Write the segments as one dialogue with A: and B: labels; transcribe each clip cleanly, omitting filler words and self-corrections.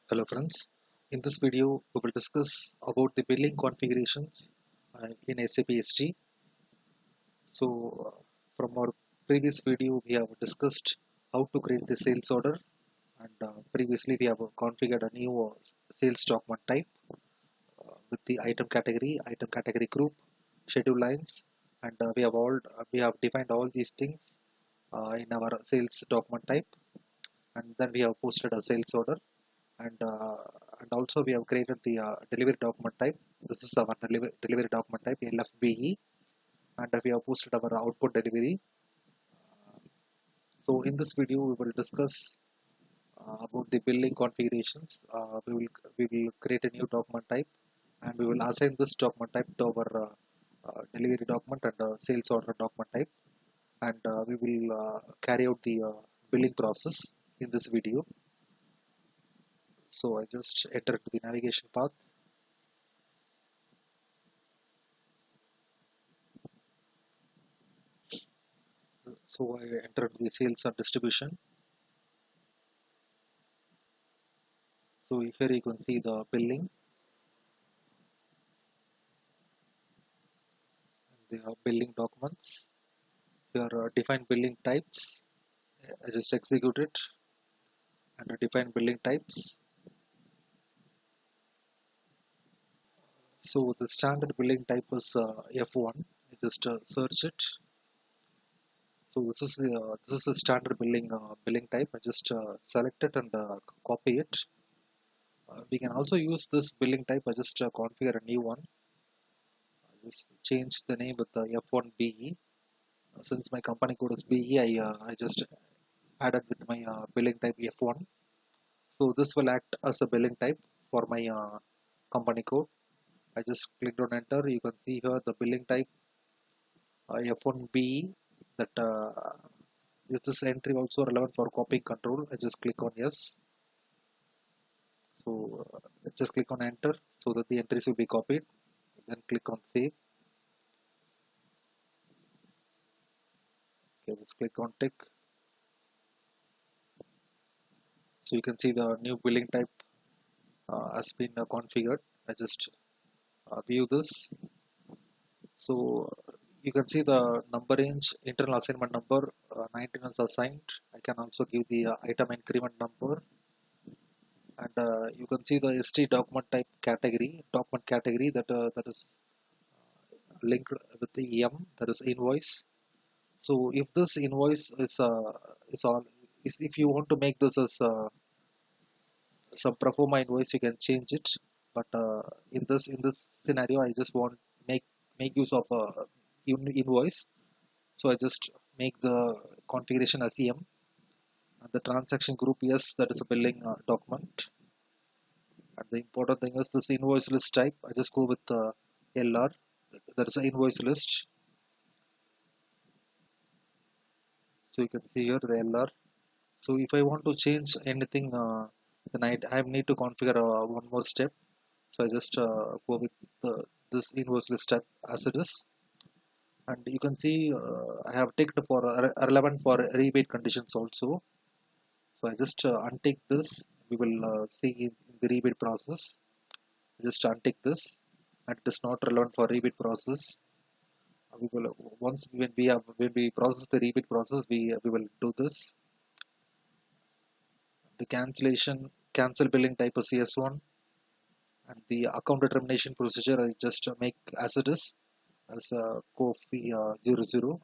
A: Hello friends, in this video we will discuss about the billing configurations in SAP SG. From our previous video we have discussed how to create the sales order, and previously we have configured a new sales document type with the item category group, schedule lines, and we have defined all these things in our sales document type, and then we have posted a sales order. And also we have created the delivery document type. This is our delivery document type LFBE, and we have posted our output delivery. So in this video we will discuss about the billing configurations. We will create a new document type, and we will assign this document type to our delivery document and sales order document type, and we will carry out the billing process in this video. So I just enter to the navigation path. So I entered the sales and distribution. So here you can see the billing. The billing documents. Here define billing types. I just execute it and define billing types. So the standard billing type is F1. I just search it. So this is the standard billing type. I just select it and copy it. We can also use this billing type. I just configure a new one. I just change the name with the F1BE. Since my company code is BE, I just added with my billing type F1. So this will act as a billing type for my company code. I just clicked on enter. You can see here the billing type F1BE. That is this entry also relevant for copying control? I just click on yes. So just click on enter so that the entries will be copied. Then click on save. Okay, just click on tick. So you can see the new billing type has been configured. I just view this. So you can see the number range, internal assignment number 19 is assigned. I can also give the item increment number, and you can see the ST document type document category that is linked with the EM, that is invoice. So if this invoice is if you want to make this as some pro forma invoice, you can change it. But in this scenario, I just want make use of a invoice. So I just make the configuration as EM, and the transaction group, yes, that is a billing document. And the important thing is this invoice list type. I just go with LR, that is an invoice list. So you can see here the LR. So if I want to change anything, then I need to configure one more step. So I just go with this invoice list type as it is. And you can see I have ticked for relevant for rebate conditions also. So I just untick this. We will see in the rebate process. Just untick this, and it is not relevant for rebate process. We will once when we process the rebate process, we will do this. The cancel billing type is CS1, and the account determination procedure I just make as it is as COFI 00,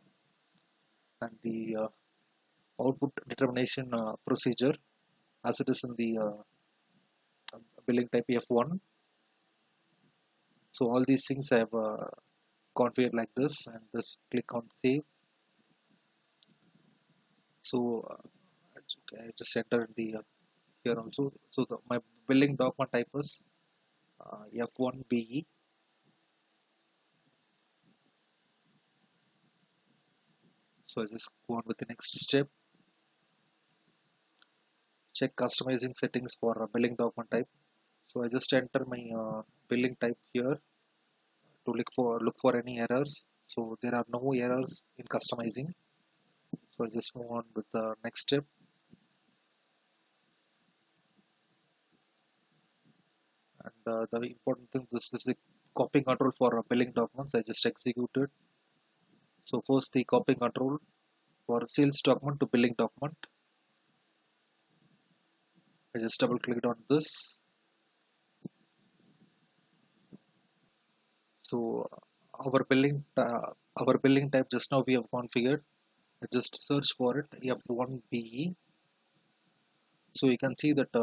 A: and the output determination procedure as it is in the billing type F1. So all these things I have configured like this, and just click on save. So I just enter the here also. So my billing document type is F1BE. So I just go on with the next step. Check customizing settings for a billing document type. So I just enter my billing type here to look for any errors. So there are no errors in customizing. So I just move on with the next step. And the important thing, this is the copying control for billing documents. I just executed. So first the copying control for sales document to billing document. I just double clicked on this. So our billing type just now we have configured. I just search for it, F1BE. So you can see that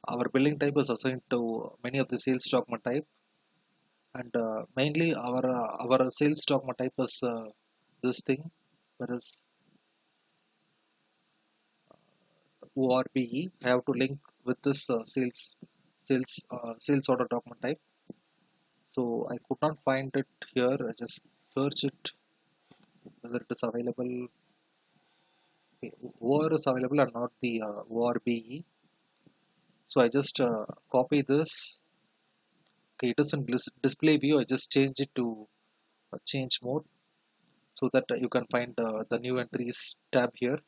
A: our billing type is assigned to many of the sales document type, and mainly our sales document type is this thing, whereas ORBE I have to link with this sales order document type. So I could not find it here. I just search it whether it is available. Okay, OR is available and not the ORBE. So I just copy this. Okay, it is in display view. I just change it to change mode so that you can find the new entries tab here.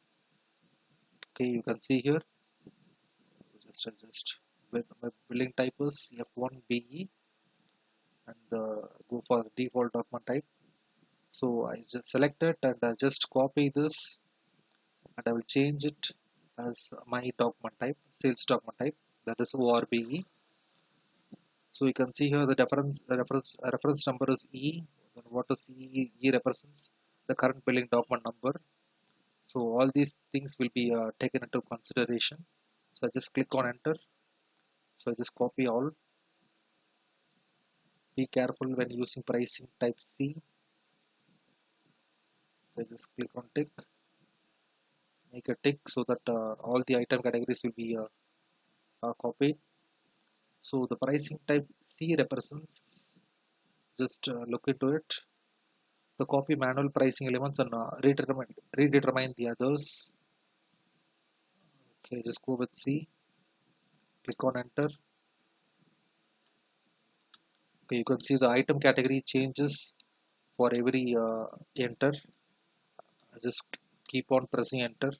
A: Okay, you can see here. Just adjust. My billing type is F1BE and go for the default document type. So I just select it and I just copy this and I will change it as my document type, sales document type, that is ORBE. So you can see here the reference number is E. Then what is E? E represents the current billing document number. So all these things will be taken into consideration. So I just click on enter. So I just copy all. Be careful when using pricing type C. So I just click on tick. Make a tick so that all the item categories will be copied. So the pricing type C represents, just look into it. The copy manual pricing elements and redetermine the others. Okay, just go with C. Click on enter. Okay, you can see the item category changes for every enter. I just keep on pressing enter.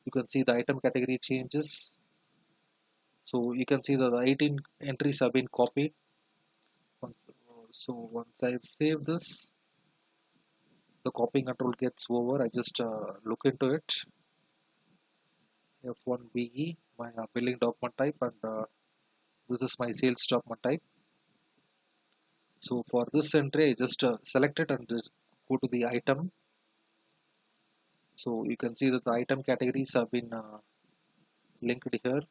A: You can see the item category changes. So you can see that the 18 entries have been copied. So once I save this, the copying control gets over. I just look into it. F1BE, my billing document type, and this is my sales document type. So for this entry, I just select it and just go to the item. So you can see that the item categories have been linked here.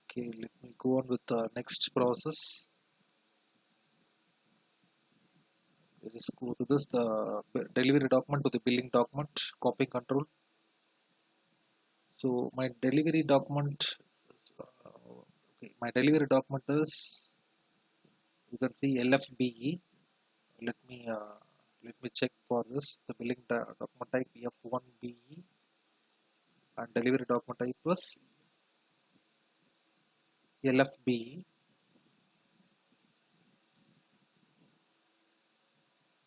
A: Okay, let me go on with the next process. I just go to this, the delivery document to the billing document, copying control. So my delivery document, okay, my delivery document is, you can see LFBE. Let me check for this. The billing document type F1BE and delivery document type was LFBE.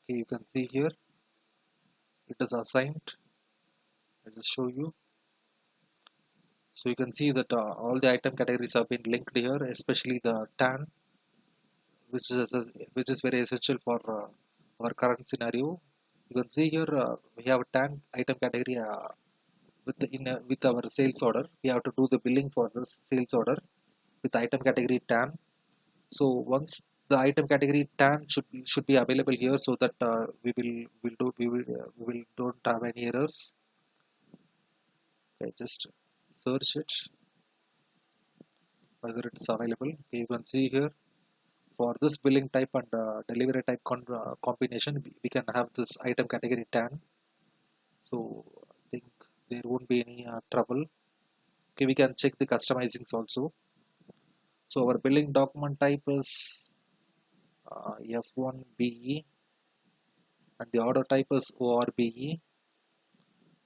A: Okay, you can see here it is assigned. I just show you. So you can see that all the item categories have been linked here, especially the TAN, which is very essential for our current scenario. You can see here we have a TAN item category with our sales order. We have to do the billing for this sales order with item category TAN. So once the item category TAN should be available here, so that we will don't have any errors. Okay, just search it whether it is available. Okay, you can see here for this billing type and delivery type combination, we can have this item category TAN. So I think there won't be any trouble. Okay, we can check the customizings also. So our billing document type is F1BE and the order type is ORBE.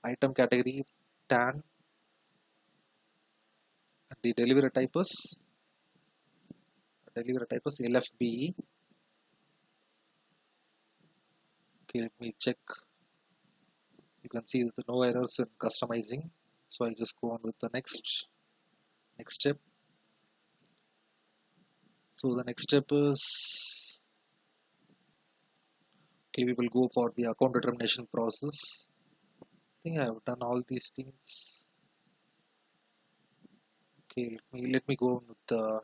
A: Item category TAN and the delivery type is LFBE. Okay, let me check. You can see that no errors in customizing, so I just go on with the next step. So the next step is, okay, we will go for the account determination process. I think I have done all these things. Okay, let me go on with the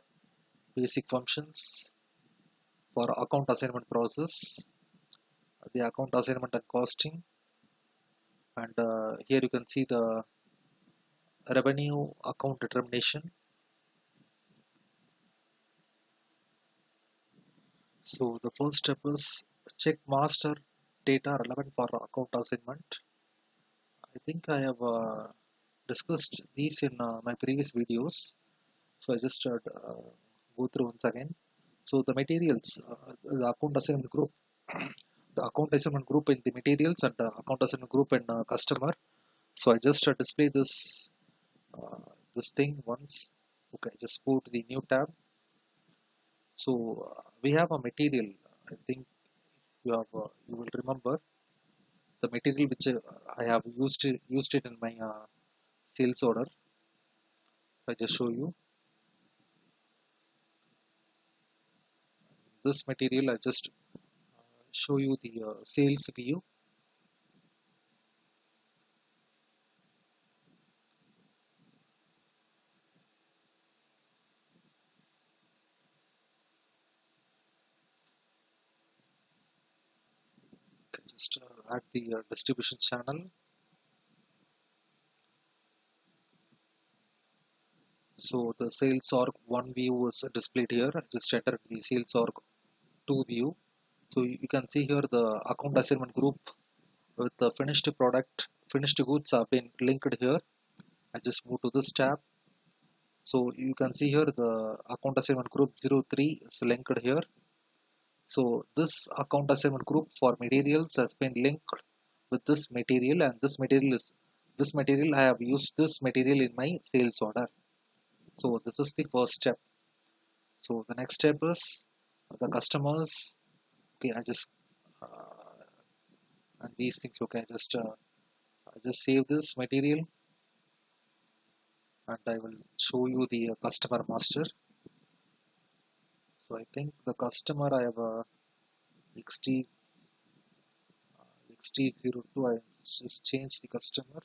A: basic functions for account assignment process, the account assignment and costing, and here you can see the revenue account determination. So the first step is check master data relevant for account assignment. I think I have discussed these in my previous videos, so I just go through once again. So the materials, the account assignment group, the account assignment group in the materials and the account assignment group in customer. So I just display this thing once. Okay, just go to the new tab. So we have a material. I think you will remember the material which I have used it in my sales order. I just show you this material. I just show you the sales view. Just add the distribution channel. So the sales org 1 view is displayed here. I just enter the sales org 2 view. So you can see here the account assignment group with the finished goods have been linked here. I just move to this tab. So you can see here the account assignment group 03 is linked here. So this account assignment group for materials has been linked with this material, and this material I have used this material in my sales order. So this is the first step. So the next step is the customers. Okay, I just and these things. Okay, I just save this material, and I will show you the customer master. So I think the customer I have XT XT02. I just change the customer.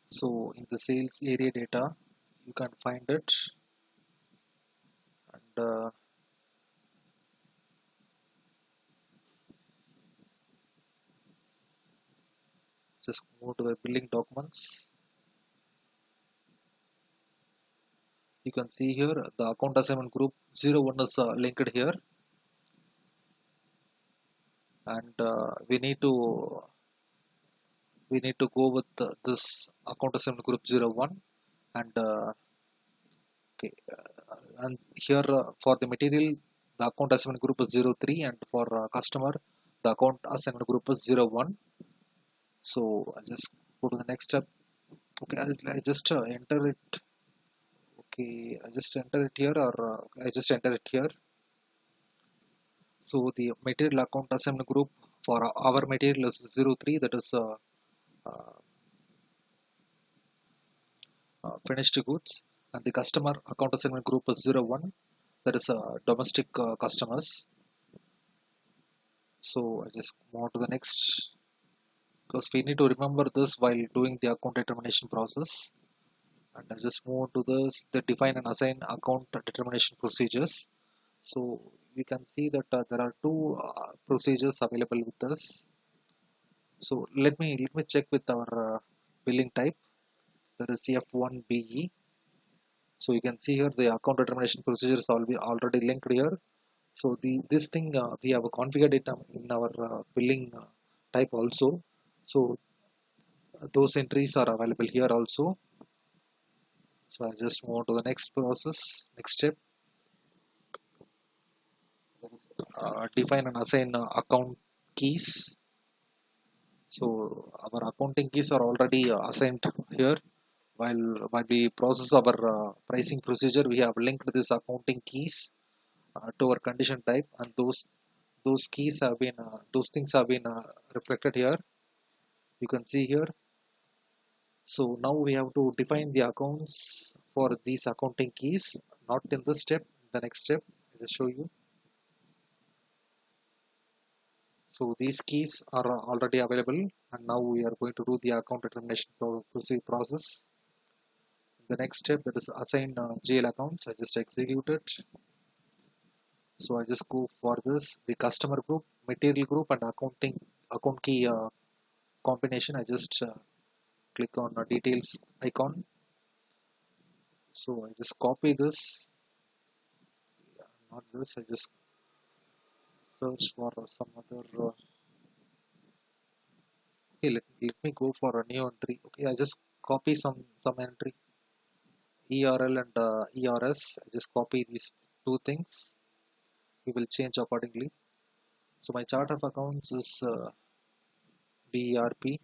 A: So in the sales area data, you can find it, and just move to the billing documents. You can see here the account assignment group 01 is linked here, and we need to go with this account assignment group 01, and okay, and here for the material the account assignment group is 03, and for customer the account assignment group is 01. So I just go to the next step. Okay, I just enter it. Okay, I just enter it here, or I just enter it here. So the material account assignment group for our material is 03, that is finished goods, and the customer account assignment group is 01, that is domestic customers. So I just move to the next, because we need to remember this while doing the account determination process. And I just move to this, the define and assign account determination procedures. So we can see that there are two procedures available with us. So let me check with our billing type, that is F1BE. So you can see here the account determination procedures already linked here. So this thing we have configured it in our billing type also. So those entries are available here also. So I just move to the next process, next step. define and assign account keys. So our accounting keys are already assigned here. While we process our pricing procedure, we have linked this accounting keys to our condition type, and those keys have been those things have been reflected here. You can see here. So now we have to define the accounts for these accounting keys. Not in this step, the next step I will show you. So these keys are already available, and now we are going to do the account determination process. The next step, that is assign GL accounts, I just execute it. So I just go for this, the customer group, material group, and account key combination. I just click on details icon. So I just copy this, not this, I just search for some other okay, let me go for a new entry. Okay, I just copy some entry, ERL and ERS. I just copy these two things. We will change accordingly. So my chart of accounts is BERP.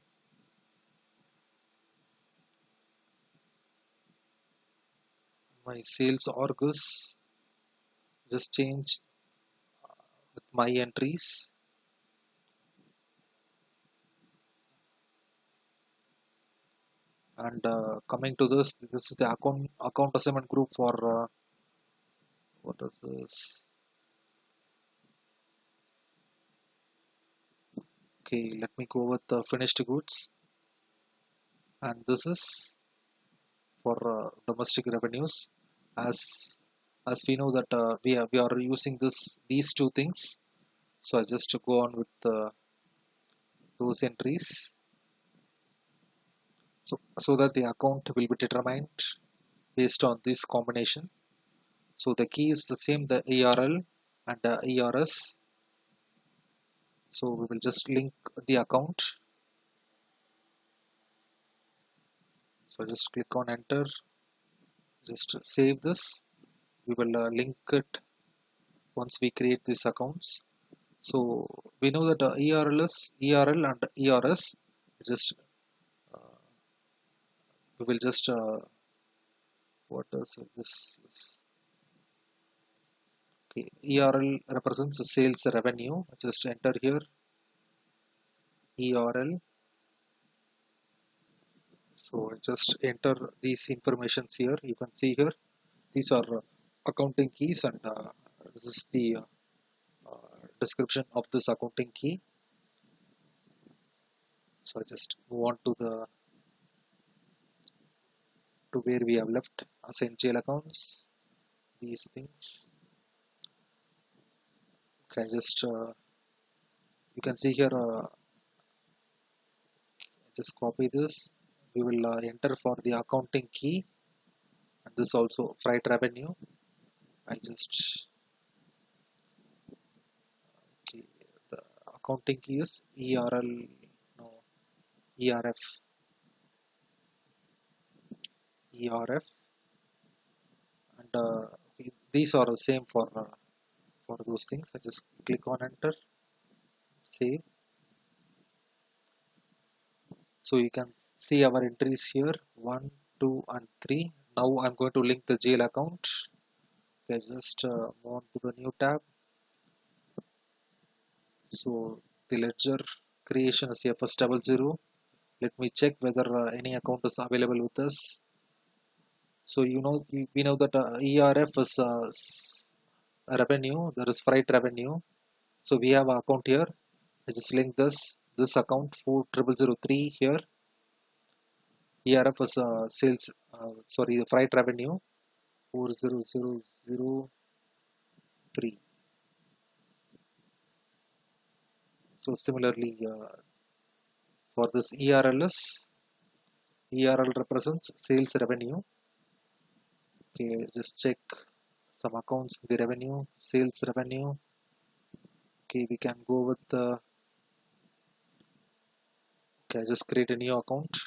A: My sales orgus, just change with my entries. And coming to this is the account assignment group for what is this? Okay, let me go with the finished goods, and this is for domestic revenues. As we know that we are using these two things, so I just go on with those entries, so that the account will be determined based on this combination. So the key is the same, the ERL and the ERS. So we will just link the account. So just click on enter, just save this. We will link it once we create these accounts. So we know that ERL and ERS, just uh, we will just what is this? Okay, ERL represents the sales revenue. Just enter here ERL. So I just enter these informations here. You can see here these are accounting keys, and this is the description of this accounting key. So I just move on to where we have left assign GL accounts, these things. Okay, just you can see here, just copy this. We will enter for the accounting key, and this also freight revenue. I just okay, the accounting key is ERL, no, ERF, ERF, and these are the same for those things. I just click on enter, save. So you can see our entries here, 1, 2, and 3. Now I'm going to link the GL account. Okay, just move on to the new tab. So the ledger creation is FS00. Let me check whether any account is available with us. So we know that ERF is revenue. There is freight revenue. So we have an account here. I just link this account 4003 here. ERF is sales. Sorry, the freight revenue 40003. So similarly, for this ERL represents sales revenue. Okay, just check some accounts, the revenue, sales revenue. Okay, we can go with the okay, just create a new account.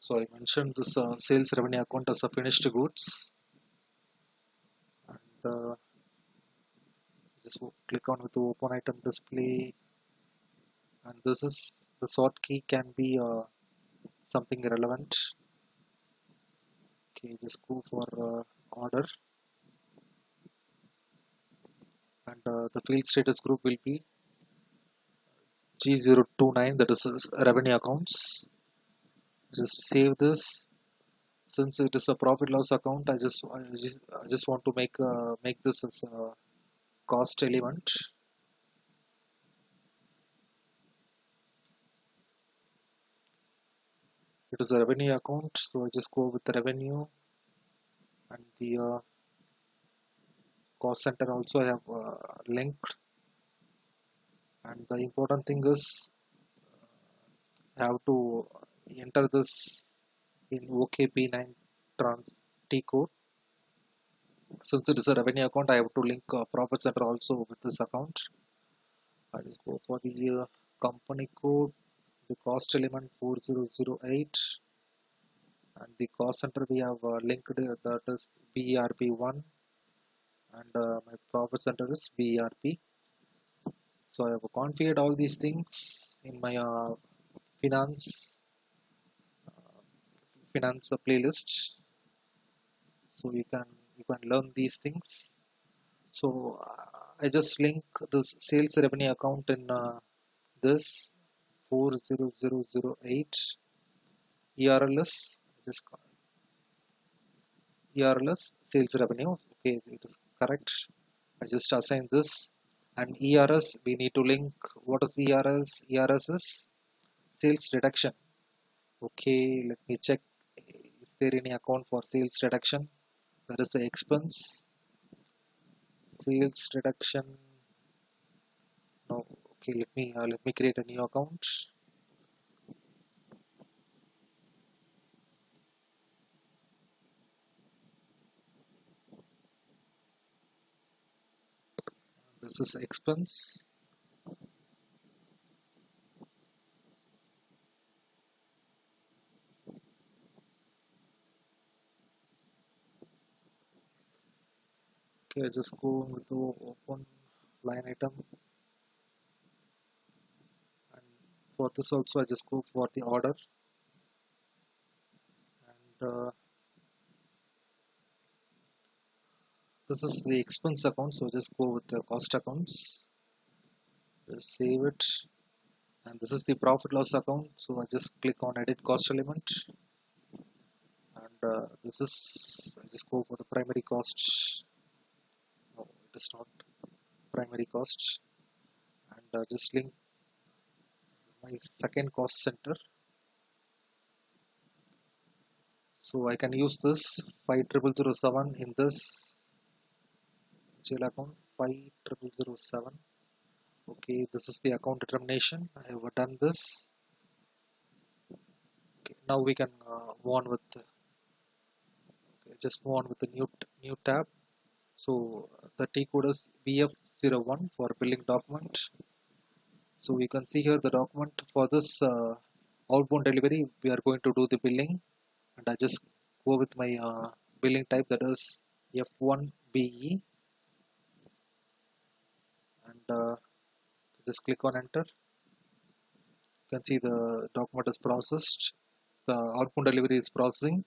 A: So I mentioned this sales revenue account as a finished goods, and just click on with the open item display, and this is the sort key can be something relevant. Okay, just go for order, and the field status group will be G029, that is revenue accounts. Just save this. Since it is a profit loss account, I just want to make this as a cost element. It is a revenue account, so I just go with the revenue, and the cost center also I have linked. And the important thing is I have to enter this in OKP9 trans T code. Since it is a revenue account, I have to link profit center also with this account. I just go for the company code, the cost element 4008, and the cost center we have linked that is BERP1, and my profit center is BERP. So I have configured all these things in my finance playlist, so you can learn these things. So I just link this sales revenue account in this 40008 ERLS, this ERLS sales revenue. Okay, it is correct. I just assign this, and ERS we need to link. What is ERS? ERS is sales deduction. Okay, let me check. Is there any account for sales deduction? That is the expense. Sales deduction. No. Okay, let me create a new account. This is expense. Okay, I just go with the open line item, and for this also I just go for the order, and this is the expense account, so just go with the cost accounts. Just save it, and this is the profit loss account, so I just click on edit cost element, and this is I just go for the primary cost. No, it is not primary cost, and just link my second cost center. So I can use this 50007 in this jail account 50007. Okay, this is the account determination. I have done this. Okay, now we can move on with just move on with the new tab. So the T code is BF01 for billing document. So you can see here the document for this outbound delivery. We are going to do the billing, and I just go with my billing type, that is F1BE, and just click on enter. You can see the document is processed. The outbound delivery is processing.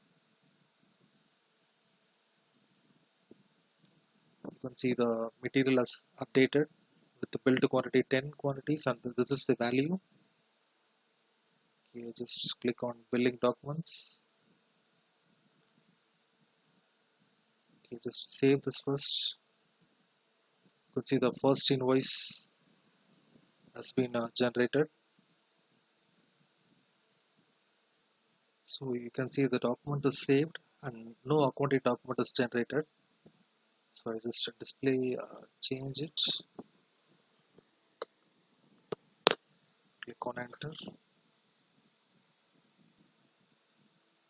A: You can see the material is updated with the build quantity 10 quantities, and this is the value. Okay, just click on billing documents. Okay, just save this first. You can see the first invoice has been generated. So you can see the document is saved and no accounting document is generated. So I just display, change it, click on enter.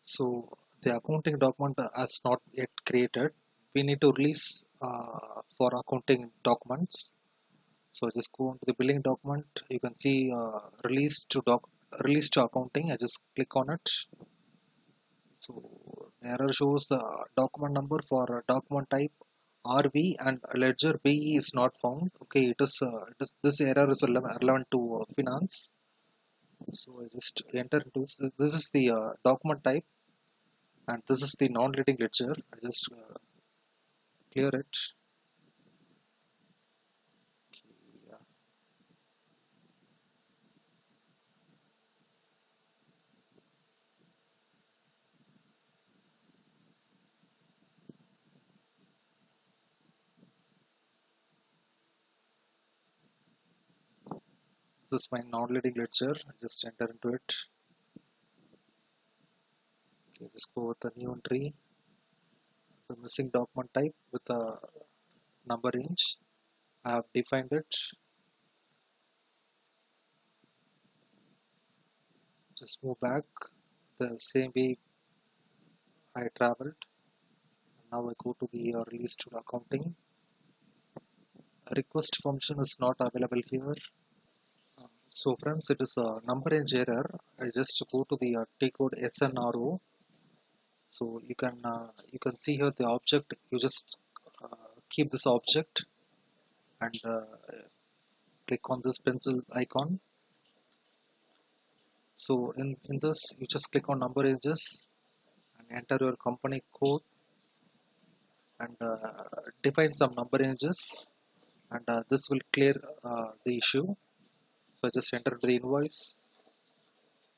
A: So the accounting document has not yet created. We need to release for accounting documents. So just go into the billing document. You can see release to accounting. I just click on it. So the error shows the document number for document type RV and ledger BE is not found. Okay, this error is relevant to finance. So I just enter into this. This is the document type, and this is the non-leading ledger. I just clear it. Okay, yeah. This is my non-leading ledger. I just enter into it. Okay, just go with the new entry, the missing document type with the number range. I have defined it. Just move back the same way I traveled. Now I go to the release to accounting. A request function is not available here. So friends, it is a number range error. I just go to the T code SNRO. So you can see here the object. You just keep this object and click on this pencil icon. So in this, you just click on number ranges and enter your company code and define some number ranges, and this will clear the issue. So I just enter the invoice,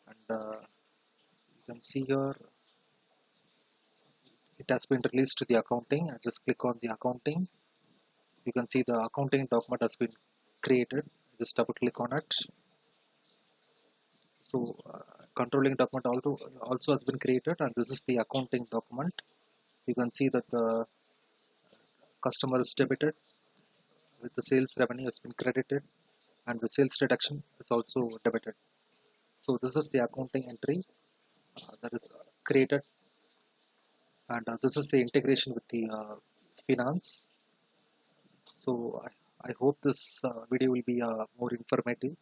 A: and you can see here it has been released to the accounting. I just click on the accounting. You can see the accounting document has been created. Just double click on it. So controlling document also has been created, and this is the accounting document. You can see that the customer is debited with the sales revenue has been credited, and the sales deduction is also debited. So this is the accounting entry that is created, and this is the integration with the finance. So I hope this video will be more informative.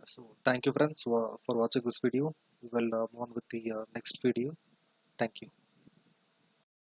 A: So thank you friends for watching this video. We will move on with the next video. Thank you.